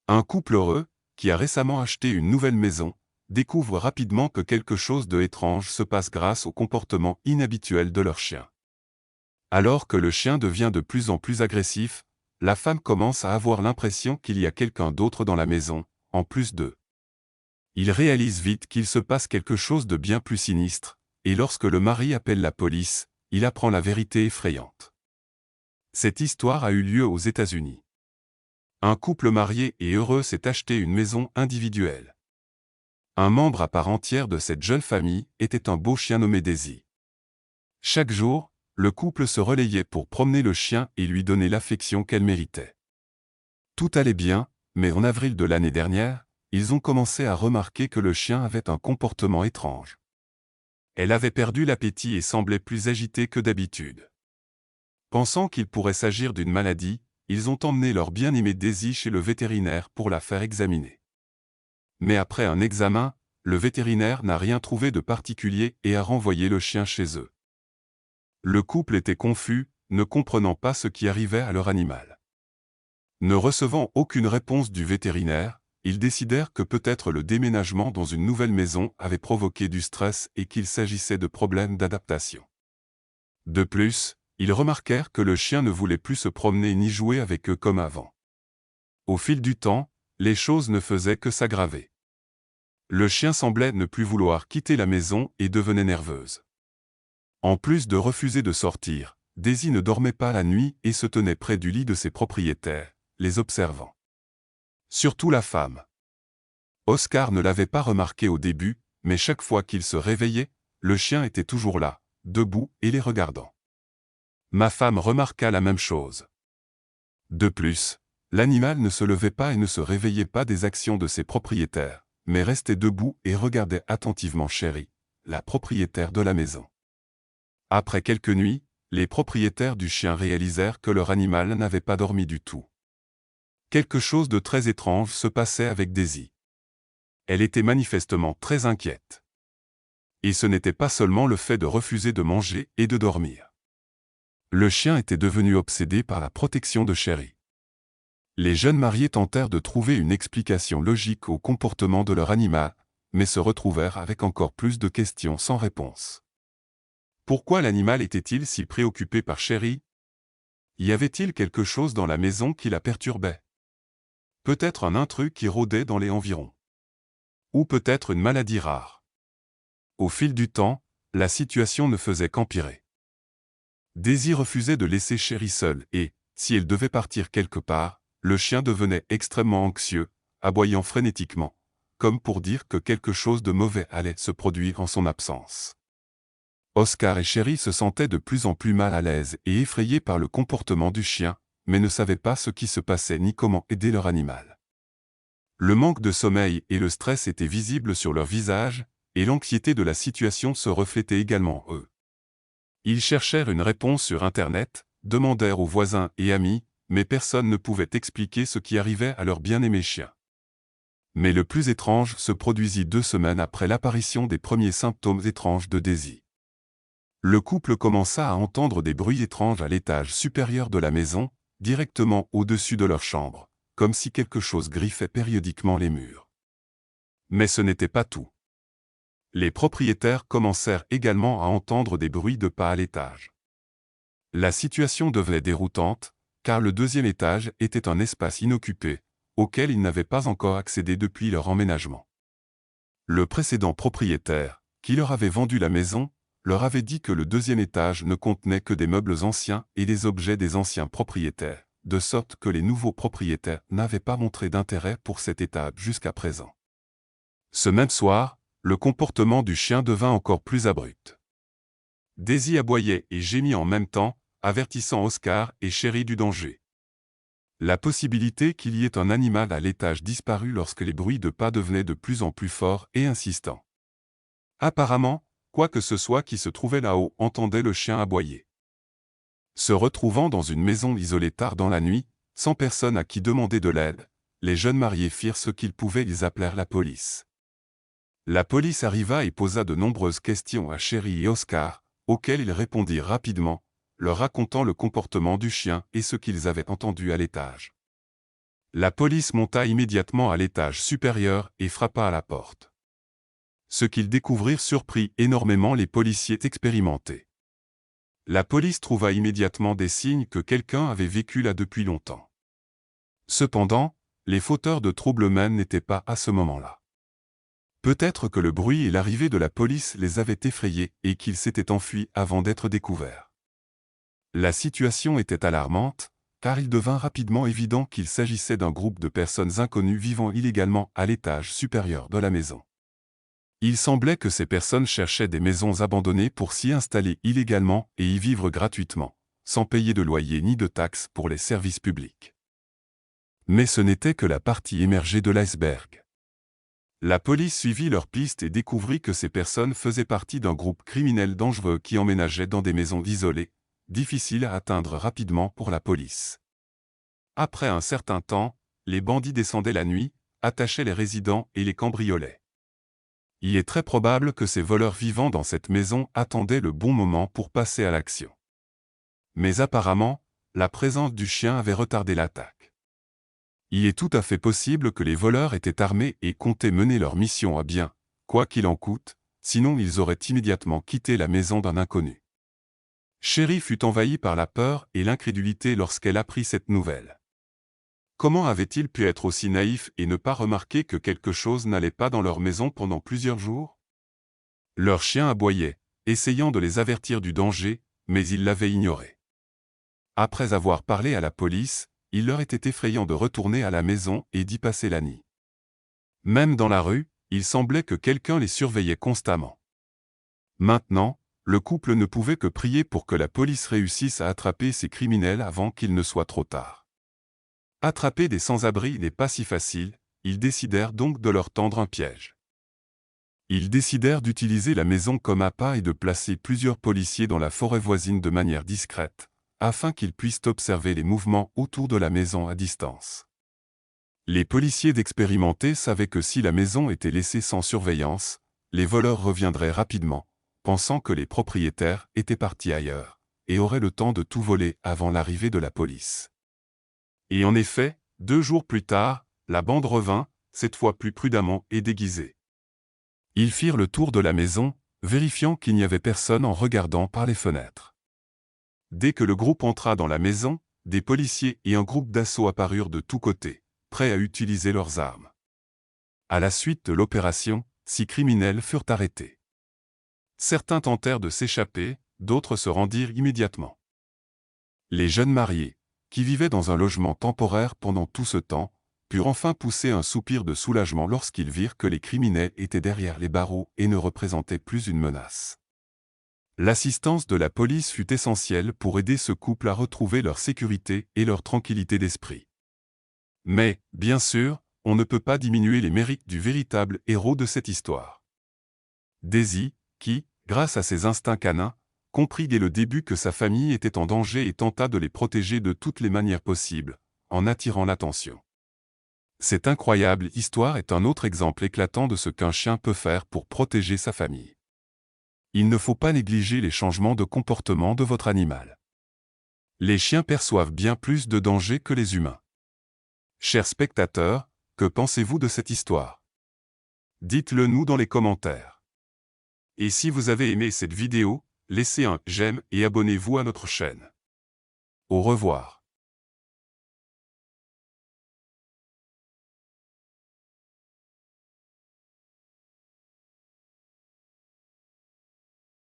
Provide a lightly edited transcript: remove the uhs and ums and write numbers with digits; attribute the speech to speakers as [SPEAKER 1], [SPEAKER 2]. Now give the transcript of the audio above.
[SPEAKER 1] Un couple heureux, qui a récemment acheté une nouvelle maison, découvre rapidement que quelque chose de étrange se passe grâce au comportement inhabituel de leur chien. Alors que le chien devient de plus en plus agressif, la femme commence à avoir l'impression qu'il y a quelqu'un d'autre dans la maison, en plus d'eux. Il réalise vite qu'il se passe quelque chose de bien plus sinistre, et lorsque le mari appelle la police, il apprend la vérité effrayante. Cette histoire a eu lieu aux États-Unis. Un couple marié et heureux s'est acheté une maison individuelle. Un membre à part entière de cette jeune famille était un beau chien nommé Daisy. Chaque jour, le couple se relayait pour promener le chien et lui donner l'affection qu'elle méritait. Tout allait bien, mais en avril de l'année dernière, ils ont commencé à remarquer que le chien avait un comportement étrange. Elle avait perdu l'appétit et semblait plus agitée que d'habitude. Pensant qu'il pourrait s'agir d'une maladie, ils ont emmené leur bien-aimée Daisy chez le vétérinaire pour la faire examiner. Mais après un examen, le vétérinaire n'a rien trouvé de particulier et a renvoyé le chien chez eux. Le couple était confus, ne comprenant pas ce qui arrivait à leur animal. Ne recevant aucune réponse du vétérinaire, ils décidèrent que peut-être le déménagement dans une nouvelle maison avait provoqué du stress et qu'il s'agissait de problèmes d'adaptation. De plus, ils remarquèrent que le chien ne voulait plus se promener ni jouer avec eux comme avant. Au fil du temps, les choses ne faisaient que s'aggraver. Le chien semblait ne plus vouloir quitter la maison et devenait nerveuse. En plus de refuser de sortir, Daisy ne dormait pas la nuit et se tenait près du lit de ses propriétaires, les observant. Surtout la femme. Oscar ne l'avait pas remarqué au début, mais chaque fois qu'il se réveillait, le chien était toujours là, debout et les regardant. Ma femme remarqua la même chose. De plus, l'animal ne se levait pas et ne se réveillait pas des actions de ses propriétaires, mais restait debout et regardait attentivement Chérie, la propriétaire de la maison. Après quelques nuits, les propriétaires du chien réalisèrent que leur animal n'avait pas dormi du tout. Quelque chose de très étrange se passait avec Daisy. Elle était manifestement très inquiète. Et ce n'était pas seulement le fait de refuser de manger et de dormir. Le chien était devenu obsédé par la protection de Chérie. Les jeunes mariés tentèrent de trouver une explication logique au comportement de leur animal, mais se retrouvèrent avec encore plus de questions sans réponse. Pourquoi l'animal était-il si préoccupé par Chérie? Y avait-il quelque chose dans la maison qui la perturbait? Peut-être un intrus qui rôdait dans les environs. Ou peut-être une maladie rare. Au fil du temps, la situation ne faisait qu'empirer. Daisy refusait de laisser Chérie seule et, si elle devait partir quelque part, le chien devenait extrêmement anxieux, aboyant frénétiquement, comme pour dire que quelque chose de mauvais allait se produire en son absence. Oscar et Chérie se sentaient de plus en plus mal à l'aise et effrayés par le comportement du chien, mais ne savaient pas ce qui se passait ni comment aider leur animal. Le manque de sommeil et le stress étaient visibles sur leur visage, et l'anxiété de la situation se reflétait également en eux. Ils cherchèrent une réponse sur Internet, demandèrent aux voisins et amis, mais personne ne pouvait expliquer ce qui arrivait à leur bien-aimé chien. Mais le plus étrange se produisit 2 semaines après l'apparition des premiers symptômes étranges de Daisy. Le couple commença à entendre des bruits étranges à l'étage supérieur de la maison, directement au-dessus de leur chambre, comme si quelque chose griffait périodiquement les murs. Mais ce n'était pas tout. Les propriétaires commencèrent également à entendre des bruits de pas à l'étage. La situation devenait déroutante, car le 2e étage était un espace inoccupé, auquel ils n'avaient pas encore accédé depuis leur emménagement. Le précédent propriétaire, qui leur avait vendu la maison, leur avait dit que le 2e étage ne contenait que des meubles anciens et des objets des anciens propriétaires, de sorte que les nouveaux propriétaires n'avaient pas montré d'intérêt pour cet étage jusqu'à présent. Ce même soir, le comportement du chien devint encore plus abrupt. Daisy aboyait et gémit en même temps, avertissant Oscar et Chérie du danger. La possibilité qu'il y ait un animal à l'étage disparut lorsque les bruits de pas devenaient de plus en plus forts et insistants. Apparemment, quoi que ce soit qui se trouvait là-haut entendait le chien aboyer. Se retrouvant dans une maison isolée tard dans la nuit, sans personne à qui demander de l'aide, les jeunes mariés firent ce qu'ils pouvaient, ils appelèrent la police. La police arriva et posa de nombreuses questions à Chérie et Oscar, auxquelles ils répondirent rapidement, leur racontant le comportement du chien et ce qu'ils avaient entendu à l'étage. La police monta immédiatement à l'étage supérieur et frappa à la porte. Ce qu'ils découvrirent surprit énormément les policiers expérimentés. La police trouva immédiatement des signes que quelqu'un avait vécu là depuis longtemps. Cependant, les fauteurs de troubles eux-mêmes n'étaient pas à ce moment-là. Peut-être que le bruit et l'arrivée de la police les avaient effrayés et qu'ils s'étaient enfuis avant d'être découverts. La situation était alarmante, car il devint rapidement évident qu'il s'agissait d'un groupe de personnes inconnues vivant illégalement à l'étage supérieur de la maison. Il semblait que ces personnes cherchaient des maisons abandonnées pour s'y installer illégalement et y vivre gratuitement, sans payer de loyer ni de taxes pour les services publics. Mais ce n'était que la partie émergée de l'iceberg. La police suivit leur piste et découvrit que ces personnes faisaient partie d'un groupe criminel dangereux qui emménageait dans des maisons isolées, difficiles à atteindre rapidement pour la police. Après un certain temps, les bandits descendaient la nuit, attachaient les résidents et les cambriolaient. Il est très probable que ces voleurs vivant dans cette maison attendaient le bon moment pour passer à l'action. Mais apparemment, la présence du chien avait retardé l'attaque. Il est tout à fait possible que les voleurs étaient armés et comptaient mener leur mission à bien, quoi qu'il en coûte, sinon ils auraient immédiatement quitté la maison d'un inconnu. Sherry fut envahie par la peur et l'incrédulité lorsqu'elle apprit cette nouvelle. Comment avait-il pu être aussi naïf et ne pas remarquer que quelque chose n'allait pas dans leur maison pendant plusieurs jours? Leur chien aboyait, essayant de les avertir du danger, mais ils l'avaient ignoré. Après avoir parlé à la police, il leur était effrayant de retourner à la maison et d'y passer la nuit. Même dans la rue, il semblait que quelqu'un les surveillait constamment. Maintenant, le couple ne pouvait que prier pour que la police réussisse à attraper ces criminels avant qu'il ne soit trop tard. Attraper des sans-abri n'est pas si facile, ils décidèrent donc de leur tendre un piège. Ils décidèrent d'utiliser la maison comme appât et de placer plusieurs policiers dans la forêt voisine de manière discrète, afin qu'ils puissent observer les mouvements autour de la maison à distance. Les policiers d'expérimentés savaient que si la maison était laissée sans surveillance, les voleurs reviendraient rapidement, pensant que les propriétaires étaient partis ailleurs, et auraient le temps de tout voler avant l'arrivée de la police. Et en effet, 2 jours plus tard, la bande revint, cette fois plus prudemment et déguisée. Ils firent le tour de la maison, vérifiant qu'il n'y avait personne en regardant par les fenêtres. Dès que le groupe entra dans la maison, des policiers et un groupe d'assaut apparurent de tous côtés, prêts à utiliser leurs armes. À la suite de l'opération, 6 criminels furent arrêtés. Certains tentèrent de s'échapper, d'autres se rendirent immédiatement. Les jeunes mariés, qui vivaient dans un logement temporaire pendant tout ce temps, purent enfin pousser un soupir de soulagement lorsqu'ils virent que les criminels étaient derrière les barreaux et ne représentaient plus une menace. L'assistance de la police fut essentielle pour aider ce couple à retrouver leur sécurité et leur tranquillité d'esprit. Mais, bien sûr, on ne peut pas diminuer les mérites du véritable héros de cette histoire. Daisy, qui, grâce à ses instincts canins, comprit dès le début que sa famille était en danger et tenta de les protéger de toutes les manières possibles, en attirant l'attention. Cette incroyable histoire est un autre exemple éclatant de ce qu'un chien peut faire pour protéger sa famille. Il ne faut pas négliger les changements de comportement de votre animal. Les chiens perçoivent bien plus de dangers que les humains. Chers spectateurs, que pensez-vous de cette histoire? Dites-le nous dans les commentaires. Et si vous avez aimé cette vidéo, laissez un j'aime et abonnez-vous à notre chaîne. Au revoir.